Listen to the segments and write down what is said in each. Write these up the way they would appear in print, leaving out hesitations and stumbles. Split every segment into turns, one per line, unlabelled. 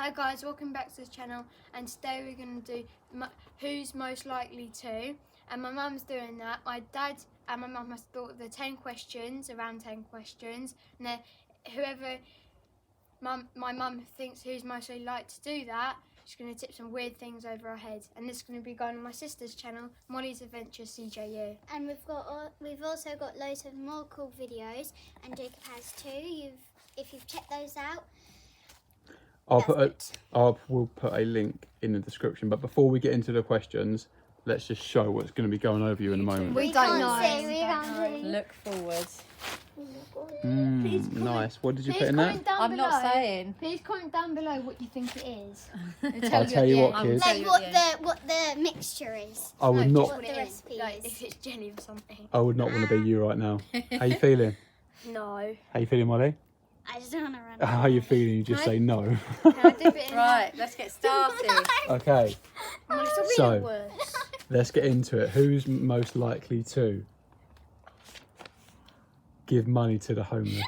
Hi guys, welcome back to the channel, and today we're going to do who's most likely to, and my mum's doing that. My dad and my mum has thought of the 10 questions, around 10 questions, and then whoever my mum thinks who's most likely to do that, she's going to tip some weird things over her head, and this is going to be going on my sister's channel, Molly's Adventures CJU.
And we've also got loads of more cool videos, and Jacob has too. If you've checked those out.
We'll put a link in the description. But before we get into the questions, let's just show what's going to be going over you in a moment.
We don't know.
We can't see.
Look forward.
Nice. What did you put in that?
I'm not saying.
Please comment down below what you think it is.
I'll tell you what, kids.
Like what the mixture is.
I would not.
What the recipe
Like
is.
if it's jelly or something.
I would not want to be you right now. How you feeling?
No.
How you feeling, Molly?
I just don't want to run.
How you feeling? You just say no.
Can I dip it in?
Right, let's get started.
Okay.
Well, it's a bit
So-
worse.
Let's get into it. Who's most likely to give money to the homeless?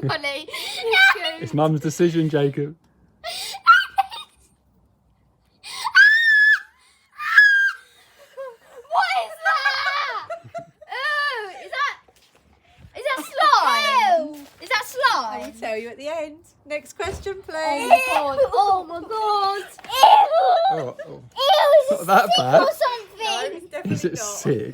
Molly.
It's Mum's decision, Jacob.
What is that? Oh, is that slime? Is that
I'll
slime?
tell you at the end. Next question,
Oh
please.
my god! Oh my god!
Oh,
Ew,
not that bad.
or
No,
something.
it's definitely
Is it
not.
sick?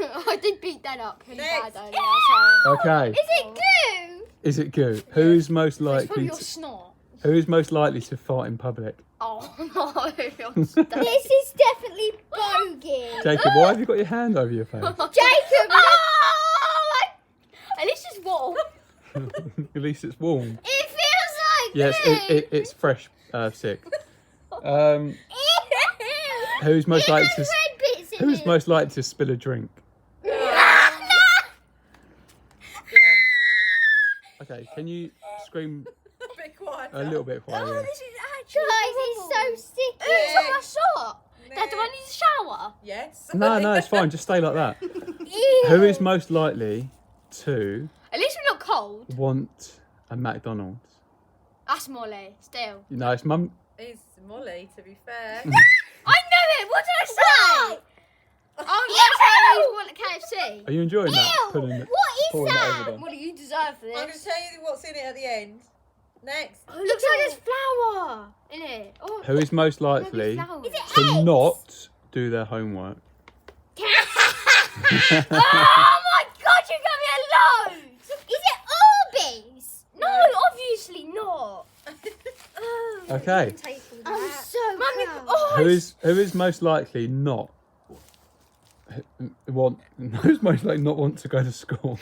I did beat that up pretty
Next.
bad earlier.
Okay.
Is it glue?
Is it good? Who's most
So it's from
likely
your
to,
snot.
who's most likely to fart in public?
Oh no!
This is definitely bogey.
Jacob, why have you got your hand over your face?
Jacob,
Oh! At least it's warm.
At least it's warm.
it feels like
Yes,
glue.
it's fresh, sick.
Ew.
Who's most likely to
There's red bits in
Who's
it.
most likely to spill a drink? Okay, can you scream
A bit quieter.
a little bit quiet?
Oh, this is actually
Guys, it's so sticky.
It's on my sock. Dad, do I need a shower?
Yes.
No, it's fine. Just stay like that.
Ew.
Who is most likely to
At least we're not cold.
want a McDonald's?
That's Molly. Still.
You know, it's Mum.
It's Molly, to be fair.
I knew it. What did I say? Oh, you want a KFC.
Are you enjoying that?
Ew.
Putting it,
What is
pouring that
that?
over there.
Molly, you deserve
I'm going
this.
to tell you what's in it at the end. Next.
Oh, it looks like there's flour in it. Oh,
Who is most
maybe
likely
flour.
Is it
to
eggs?
not do their homework?
Oh my god, you got me a load.
Is it Orbeez?
No, obviously not. Oh.
Okay.
I'm so
Mummy,
proud.
oh,
Who is most likely not who's most likely not want to go to school?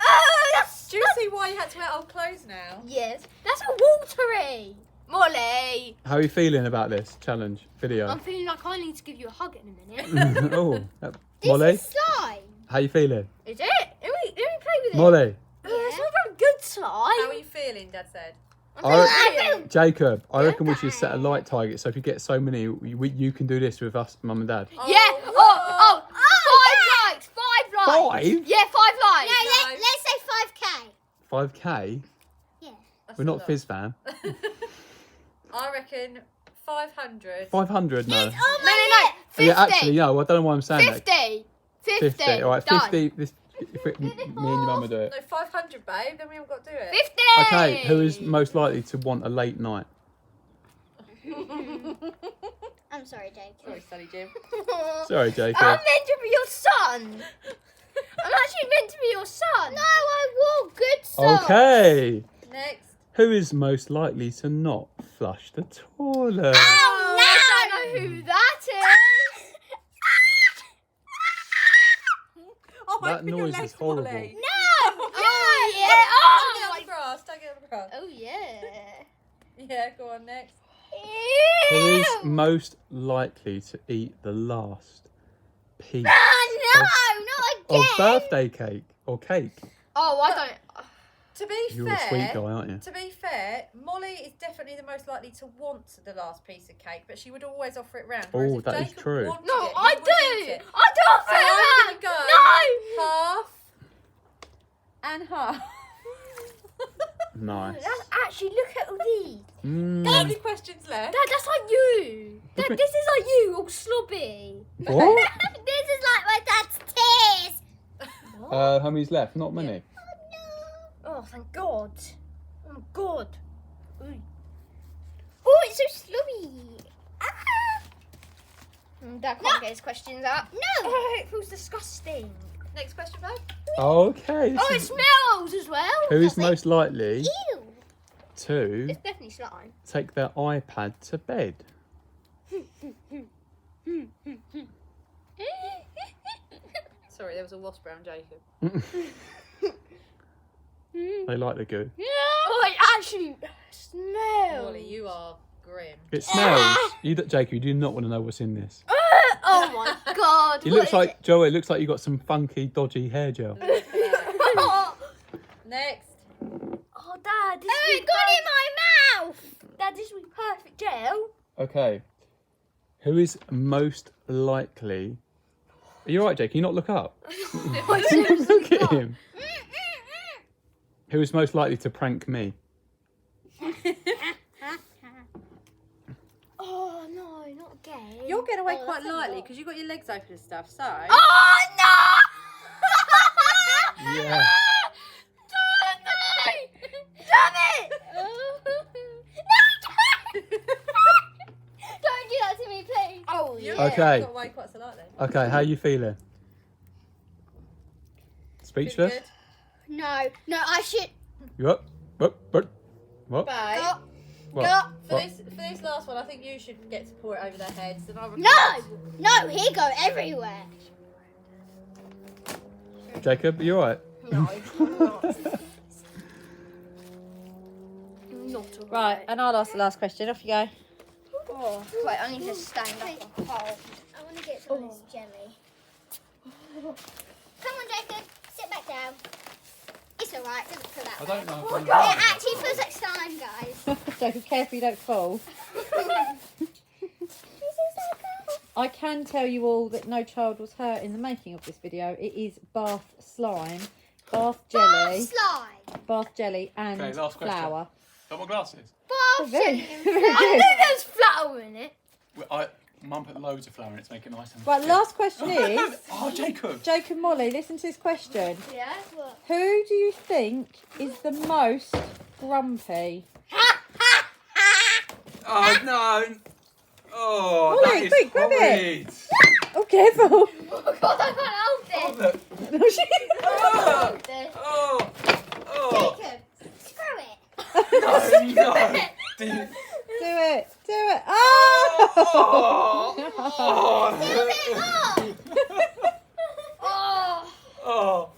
oh, that's
Do you see why you had to wear old clothes now?
yes. That's a watery. Molly,
How are you feeling about this challenge video?
I'm feeling like I need to give you a hug in a minute.
Oh,
This
Molly,
is slime.
how you feeling?
Is it? Let me play with it.
Molly,
It's not very good slime.
How are you feeling, Dad said?
I
I'm
Jacob, I reckon we should set a light target. So if you get so many, you can do this with us, Mum and Dad.
Yeah. Oh, 5 likes. 5 likes.
5?
Yeah, 5 likes.
No,
No.
let's say 5k.
5k?
Yeah.
That's
We're
a
not
lot.
Fizz fan.
I reckon 500.
500? No.
Oh
No,
my
50.
Yeah, actually, no. I don't know why I'm saying
50.
that. 50. All right,
Done.
50. Me and your mum will do it.
No, 500, babe. Then we haven't got to do it.
50.
Okay, who is most likely to want a late night?
I'm sorry, Jacob.
Sorry, Sunny Jim.
Sorry, Jacob.
I'm meant to be your son. I'm actually meant to be your son.
No, I want good socks.
Okay.
Next.
Who is most likely to not flush the toilet?
Oh, I don't know who that is.
Oh,
That
open your
noise
legs,
is horrible.
Molly.
No.
Oh, yeah.
Take it
Oh,
on the grass. Take it on the grass.
Oh yeah.
Yeah, go on next.
Who is
Ew.
most likely to eat the last piece
Ah, no,
of
not again.
birthday cake or cake?
oh, I don't.
To be
You're
fair,
a sweet guy, aren't you?
To be fair, Molly is definitely the most likely to want the last piece of cake, but she would always offer it round. whereas
Oh,
if
that is
Jacob
true.
wanted
No,
it, he
I
would eat
do.
it.
I do.
So I'm gonna go
No.
half and half.
Nice.
That's actually, look at all these.
How many questions left?
Dad, that's like you. Dad, this is like you, all slobby.
What?
This is like my dad's tears.
How many's left? Not many.
Oh, thank God. Oh, God. Ooh.
Oh, it's so slobby. Ah.
Dad can't get his questions up.
No.
Oh, it feels disgusting.
Next question, babe.
Okay.
Oh, it smells as well.
Who is most likely
Ew.
to
It's definitely slime.
take their iPad to bed?
Sorry, there was a wasp around Jacob.
They like the goo.
Oh, it actually smells.
Molly, you are grim.
It smells. Jacob, you do not want to know what's in this.
Oh my God.
It looks like, Joe, it looks like you got some funky, dodgy hair gel.
Next.
Oh, Dad. This
Oh, it got in my mouth.
Dad, this will be perfect gel.
Okay. Who is most likely... Are you alright, Jake? Can you not look up? Look at him. Who is most likely to prank me?
Oh, no, not again.
You're getting away
Oh,
quite
that's a
lightly
lot.
because you've got your legs open and stuff, so...
Oh, no!
Yeah.
Damn it!
Don't do that to me, please.
Oh,
You
yeah.
Okay.
got away quite so lightly.
Okay, how are you feeling? Speechless?
Good.
No, I should.
What? What?
Babe,
What?
Go.
for this last one, I think you should get to pour it over their heads. And I'll
No, he go everywhere.
Jacob, are you alright?
No, I'm not. Not alright.
Right, and I'll ask the last question. Off you go.
Oh, wait, I need to stand up.
I want to get some of this jelly. Come on, Jacob. Sit back down. It's alright. Doesn't feel that bad.
know
It actually feels like slime, guys.
Jacob, careful you don't fall.
This is so cool.
I can tell you all that no child was hurt in the making of this video. It is bath slime, bath jelly,
Slime.
bath jelly and
Okay, last question.
flour.
Got my glasses?
Bath
Very,
jelly and
very
I
good.
think there's flour in it.
Mum put loads of flour in it to make it nice and
Right, last question is,
Oh, Jacob!
Jacob Molly, listen to this question.
Yeah?
What?
Who do you think is the most grumpy?
Oh, no! Oh,
Molly,
that is
quick, grab it.
horrid.
Oh, careful.
Oh, God, I can't help
Oh,
it.
look.
No, she-
Oh,
This.
oh, oh.
Jacob, screw it.
No, no. Do you-
Do it. Do it. Oh!
Oh.
Oh,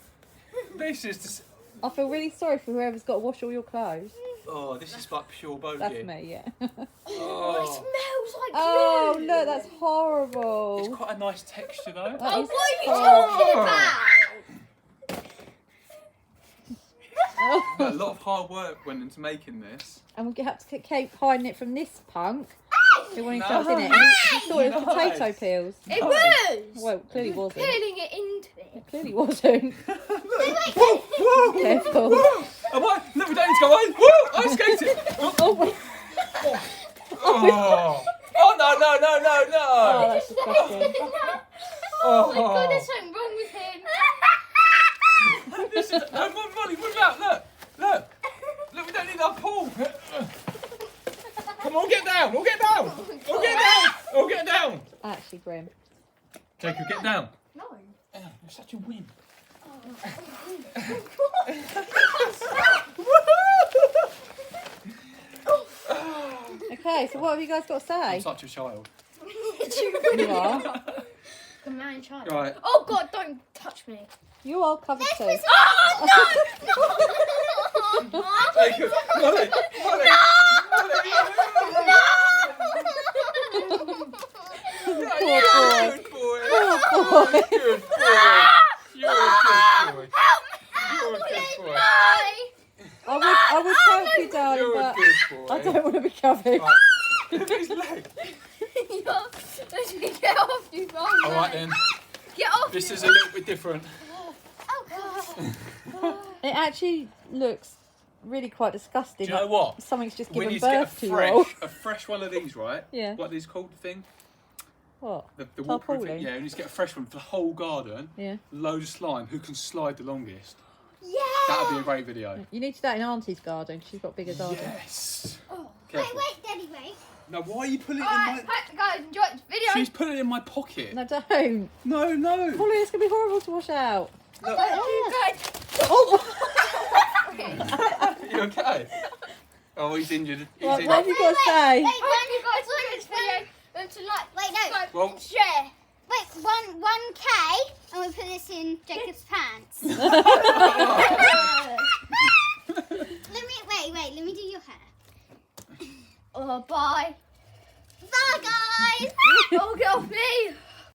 this is just.
I feel really sorry for whoever's got to wash all your clothes.
Oh, this is like pure bogey.
That's me, yeah.
It
Oh,
smells like
Oh,
glue.
look, that's horrible.
it's quite a nice texture though.
That
Oh,
is
what are you
horrible.
talking about?
A lot of hard work went into making this.
And we'll have to keep hiding it from this punk who wanted to
No.
in it. And he thought it was
Nice.
potato peels.
It was.
Well, it clearly wasn't.
Peeling it into it.
It clearly wasn't.
Whoa!
Careful.
Whoa! Am I? No, we don't need to go away. Whoa! I skated.
Oh,
Oh! Oh no! No! No! No!
oh,
No!
that's disgusting.
Oh my God, there's something wrong with him.
This is. No, Molly, move out! Look! Look! Look! We don't need our pool. Come on, get down! All get down! All get down! All get down!
Actually grim.
Jacob, get down.
No.
You're such a win.
Okay, so what have you guys got to say?
I'm such a child.
You are.
The man child.
Right.
Oh God, don't touch me.
You are covered too.
Oh no!
Jacob, Molly, Molly,
Poor boy.
Good boy.
Poor boy.
Good boy. You're a good boy. You're a good boy.
I would help you, darling,
You're a
but
good boy.
I don't want to be covered.
Right. Look at his leg.
Let me get off you, bro.
All right then.
Get off.
This is a little bit different.
It actually looks really quite disgusting.
Do you know
like
what?
Something's just
We
given
need to get
birth to you all.
a fresh one of these, right?
Yeah.
What is called the thing?
What?
The waterproof
Tarpaulin?
thing. Yeah, we need to get a fresh one for the whole garden.
Yeah.
Load of slime. Who can slide the longest?
Yeah.
That would be a great video.
You need to do that in Auntie's garden. She's got a bigger garden.
Yes.
Oh.
Careful.
Wait, Daddy, wait.
Now, why are you putting it in
Alright,
my...
guys, enjoy this video.
She's putting it in my pocket.
No, don't.
No, no.
Polly, it's going to be horrible to wash out.
Look.
Oh!
You okay? Oh, he's injured. He's
What
injured.
have you got to say?
Wait,
Thank you guys for this video. And to like,
Wait, no.
subscribe,
Well-
and share.
Wait, 1K, and we put this in Jacob's pants. Let me do your hair.
Oh, bye.
Bye, guys.
Oh, get off me.